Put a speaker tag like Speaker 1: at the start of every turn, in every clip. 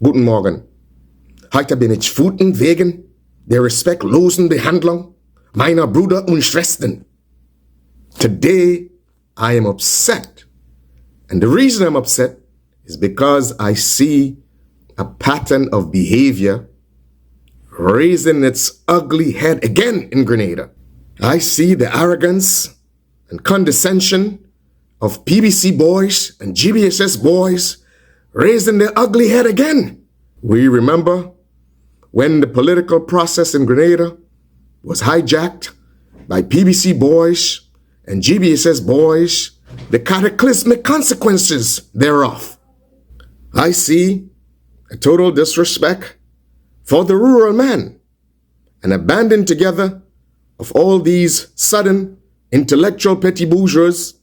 Speaker 1: Guten Morgen. Heute bin ich wütend wegen der respektlosen Behandlung meiner Brüder und Schwestern. Today, I am upset. And the reason I'm upset is because I see a pattern of behavior raising its ugly head again in Grenada. I see the arrogance and condescension of PBC boys and GBSS boys raising their ugly head again. We remember when the political process in Grenada was hijacked by PBC boys and GBSS boys, the cataclysmic consequences thereof. I see a total disrespect for the rural man and a banding together of all these sudden intellectual petty bourgeois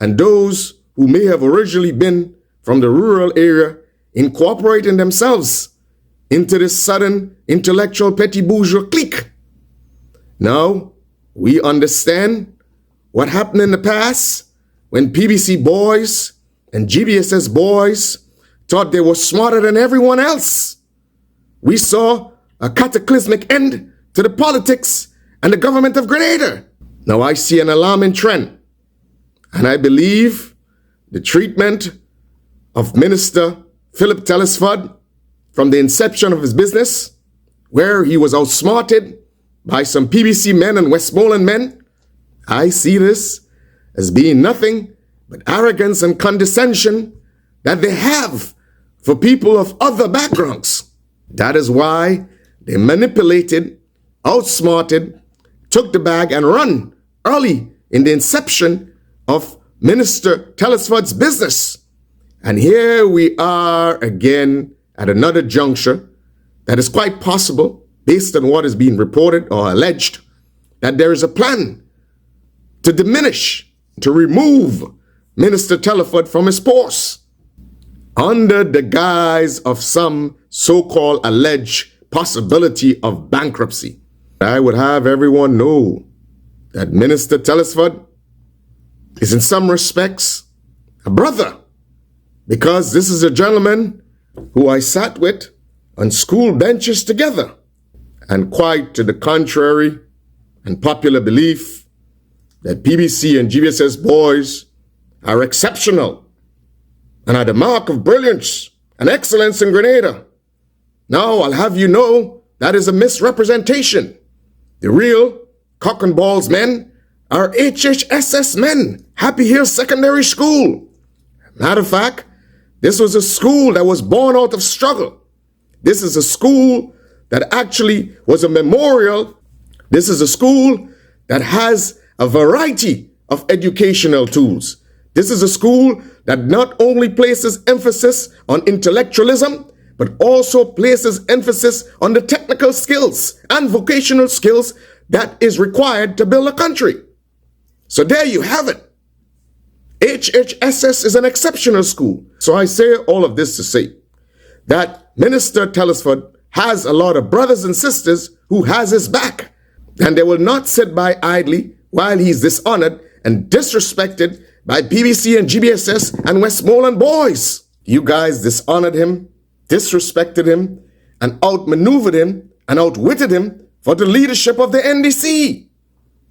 Speaker 1: and those who may have originally been from the rural area incorporating themselves into this sudden intellectual petty bourgeois clique. Now, we understand what happened in the past when PBC boys and GBSS boys thought they were smarter than everyone else. We saw a cataclysmic end to the politics and the government of Grenada. Now I see an alarming trend, and I believe the treatment of Minister Philip Tellesford from the inception of his business, where he was outsmarted by some PBC men and Westmoreland men, I see this as being nothing but arrogance and condescension that they have for people of other backgrounds. That is why they manipulated, outsmarted, took the bag and run early in the inception of Minister Tellesford's business. And here we are again at another juncture that is quite possible, based on what is being reported or alleged, that there is a plan to diminish, to remove Minister Tellesford from his post under the guise of some so-called alleged possibility of bankruptcy. I would have everyone know that Minister Tellesford is in some respects a brother, because this is a gentleman who I sat with on school benches together. And quite to the contrary and popular belief that PBC and GBSS boys are exceptional and are the mark of brilliance and excellence in Grenada. Now, I'll have you know that is a misrepresentation. The real cock and balls men are HHSS men, Happy Hill Secondary School. Matter of fact, this was a school that was born out of struggle. This is a school that actually was a memorial. This is a school that has a variety of educational tools. This is a school that not only places emphasis on intellectualism, but also places emphasis on the technical skills and vocational skills that is required to build a country. So there you have it. HHSS is an exceptional school. So I say all of this to say that Minister Tellesford has a lot of brothers and sisters who has his back, and they will not sit by idly while he's dishonored and disrespected by PBC and GBSS and Westmoreland boys. You guys dishonored him, disrespected him, and outmaneuvered him and outwitted him for the leadership of the NDC.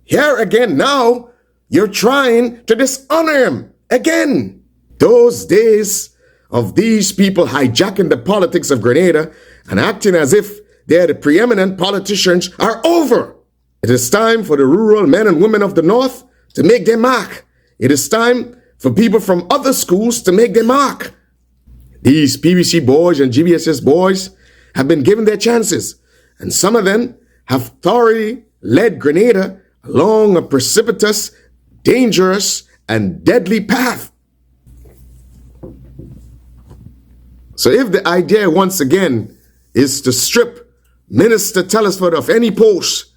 Speaker 1: Here again now, you're trying to dishonor him again. Those days of these people hijacking the politics of Grenada and acting as if they're the preeminent politicians are over. It is time for the rural men and women of the North to make their mark. It is time for people from other schools to make their mark. These PBC boys and GBSS boys have been given their chances, and some of them have thoroughly led Grenada along a precipitous, dangerous, and deadly path. So if the idea once again is to strip Minister Tellesford of any post,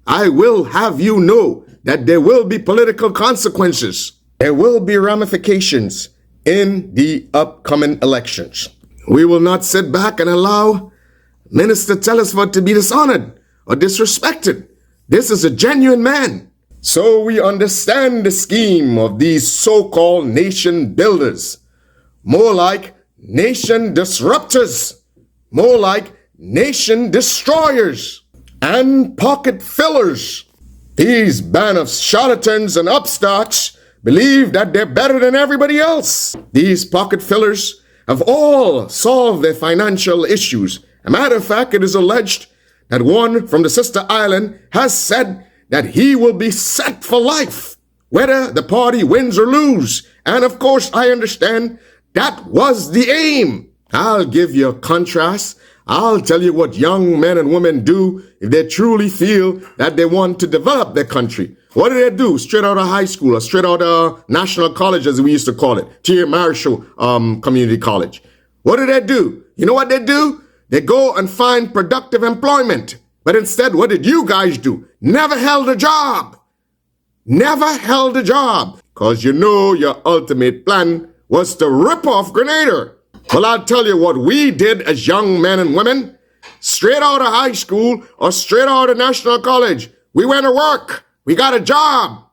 Speaker 1: I will have you know that there will be political consequences. There will be ramifications in the upcoming elections. We will not sit back and allow Minister Tellesford to be dishonored or disrespected. This is a genuine man. So we understand the scheme of these so-called nation builders, more like nation disruptors, more like nation destroyers and pocket fillers. These band of charlatans and upstarts believe that they're better than everybody else. These pocket fillers have all solved their financial issues. A matter of fact, it is alleged that one from the sister island has said that he will be set for life, whether the party wins or lose. And of course, I understand that was the aim. I'll give you a contrast. I'll tell you what young men and women do if they truly feel that they want to develop their country. What do they do? Straight out of high school or straight out of national college, as we used to call it, T.A. Marshall Community College. What do? You know what they do? They go and find productive employment. But instead, what did you guys do? Never held a job. Never held a job. Because you know your ultimate plan was to rip off Grenada. Well, I'll tell you what we did as young men and women, straight out of high school or straight out of national college. We went to work. We got a job.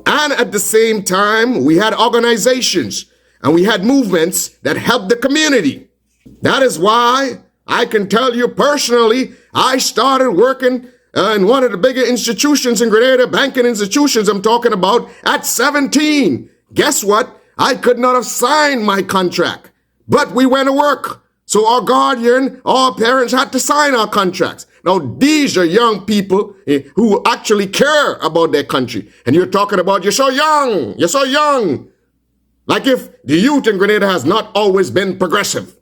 Speaker 1: And at the same time, we had organizations and we had movements that helped the community. That is why I can tell you personally, I started working in one of the bigger institutions in Grenada, banking institutions I'm talking about, at 17. Guess what? I could not have signed my contract. But we went to work. So our guardian, our parents had to sign our contracts. Now, these are young people who actually care about their country. And you're talking about, you're so young. Like if the youth in Grenada has not always been progressive.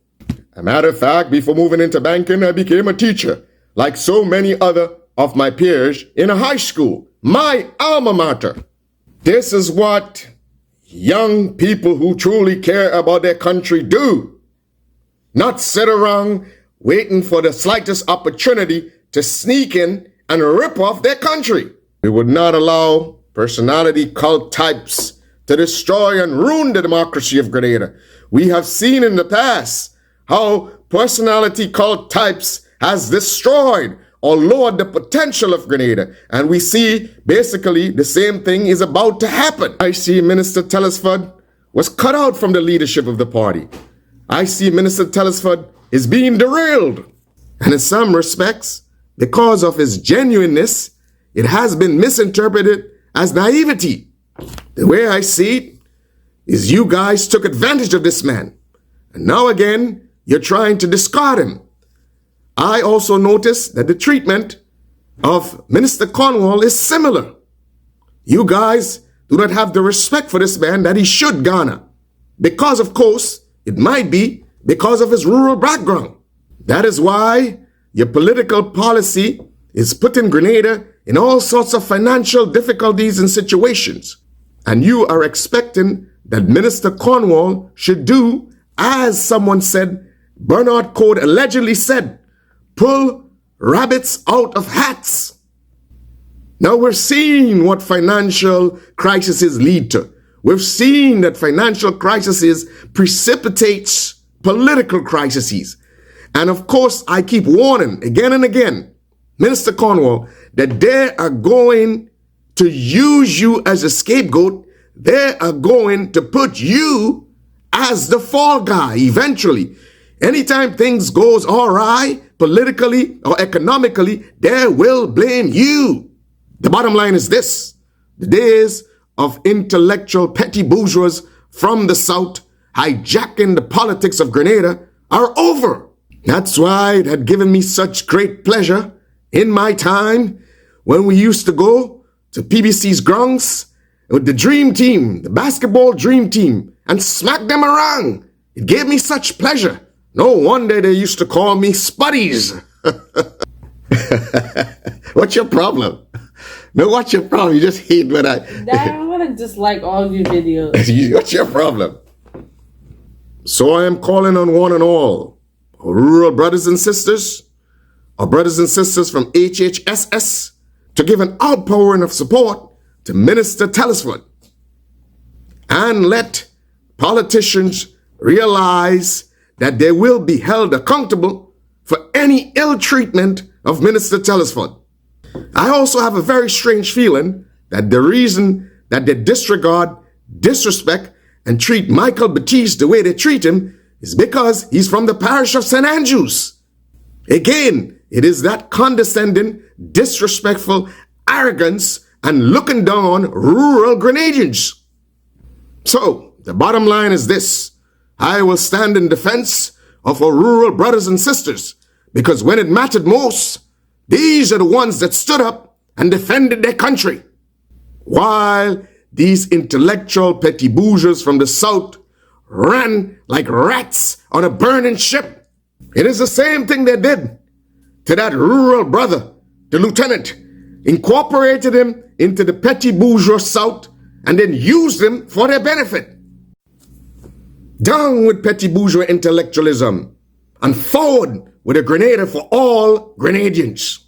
Speaker 1: A matter of fact, before moving into banking, I became a teacher, like so many other of my peers in a high school, my alma mater. This is what young people who truly care about their country do. Not sit around waiting for the slightest opportunity to sneak in and rip off their country. We would not allow personality cult types to destroy and ruin the democracy of Grenada. We have seen in the past how personality cult types has destroyed or lowered the potential of Grenada. And we see basically the same thing is about to happen. I see Minister Tellesford was cut out from the leadership of the party. I see Minister Tellesford is being derailed. And in some respects, because of his genuineness, it has been misinterpreted as naivety. The way I see it is you guys took advantage of this man. And now again, you're trying to discard him. I also noticed that the treatment of Minister Cornwall is similar. You guys do not have the respect for this man that he should garner. Because, of course, it might be because of his rural background. That is why your political policy is putting Grenada in all sorts of financial difficulties and situations. And you are expecting that Minister Cornwall should do, as someone said, Bernard Code allegedly said, pull rabbits out of hats. Now we're seeing what financial crises lead to. We've seen that financial crises precipitates political crises. And of course, I keep warning again and again, Minister Cornwall, that they are going to use you as a scapegoat. They are going to put you as the fall guy eventually. Anytime things goes awry, politically or economically, they will blame you. The bottom line is this: the days of intellectual petty bourgeois from the South hijacking the politics of Grenada are over. That's why it had given me such great pleasure in my time when we used to go to PBC's grounds with the dream team, the basketball dream team, and smack them around. It gave me such pleasure. No wonder they used to call me Spuddies. What's your problem? No, what's your problem? You just hate when I
Speaker 2: want to dislike all your videos.
Speaker 1: What's your problem? So I am calling on one and all, our rural brothers and sisters, our brothers and sisters from HHSS, to give an outpouring of support to Minister Tellesford. And let politicians realize that they will be held accountable for any ill treatment of Minister Tellesford. I also have a very strange feeling that the reason that they disregard, disrespect, and treat Michael Batiste the way they treat him is because he's from the parish of St. Andrews. Again, it is that condescending, disrespectful arrogance and looking down on rural Grenadians. So, the bottom line is this. I will stand in defense of our rural brothers and sisters, because when it mattered most, these are the ones that stood up and defended their country. While these intellectual petty bourgeois from the south ran like rats on a burning ship. It is the same thing they did to that rural brother, the lieutenant, incorporated him into the petty bourgeois south and then used him for their benefit. Down with petty bourgeois intellectualism and forward with a Grenada for all Grenadians.